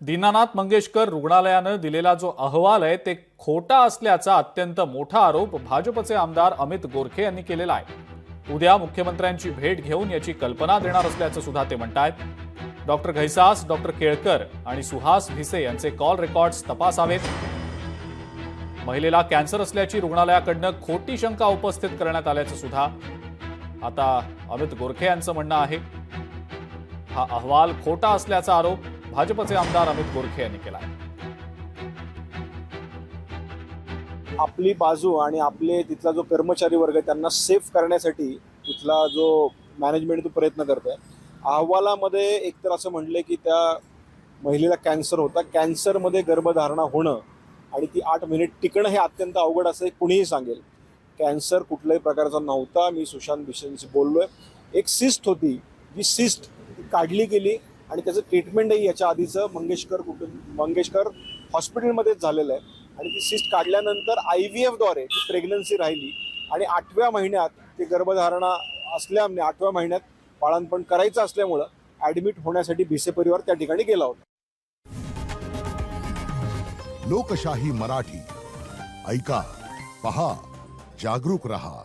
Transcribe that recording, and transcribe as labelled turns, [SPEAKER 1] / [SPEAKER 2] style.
[SPEAKER 1] दीनानाथ मंगेशकर रुग्णालयानं दिलेला जो अहवाल आहे ते खोटा असल्याचा अत्यंत मोठा आरोप भाजपचे आमदार अमित गोरखे यांनी केलेला आहे। उद्या मुख्यमंत्र्यांची भेट घेऊन याची कल्पना देणार असल्याचं सुद्धा ते म्हणतायत। डॉक्टर घैसास, डॉक्टर केळकर आणि सुहास भिसे यांचे कॉल रेकॉर्ड्स तपासावेत। महिलेला कॅन्सर असल्याची रुग्णालयाकडनं खोटी शंका उपस्थित करण्यात आल्याचं सुद्धा आता अमित गोरखे यांचं म्हणणं आहे। हा अहवाल खोटा असल्याचा आरोप भाजपचे आमदार अमित गोरखे यांनी केला आहे।
[SPEAKER 2] आपली बाजू आणि आपले तिथला जो कर्मचारी वर्ग त्यांना सेफ करण्यासाठी तिथला जो मॅनेजमेंट तो प्रयत्न करतोय। अहवालामध्ये एकतर असं म्हटलंय की त्या महिलेला कॅन्सर होता, कॅन्सरमध्ये गर्भधारणा होणं आणि ती 8 मिनिट टिकणं हे अत्यंत अवघड असं कुणीही सांगेल। कॅन्सर कुठल्याही प्रकारचा नव्हता। मी सुशांत भिसेंशी बोललोय। एक सिस्ट होती, जी सिस्ट काढली गेली आणि त्याचं ट्रीटमेंटही याच्या आधीचं मंगेशकर हॉस्पिटलमध्येच झालेलं आहे आणि ती सिस्ट काढल्यानंतर IVF-द्वारे ती प्रेग्नन्सी राहिली आणि 8व्या महिन्यात ते गर्भधारणा असल्याने 8व्या महिन्यात बाळंतपण करायचं असल्यामुळं ॲडमिट होण्यासाठी भिसे परिवार त्या ठिकाणी गेला होता।
[SPEAKER 3] लोकशाही मराठी ऐका, पहा, जागरूक रहा।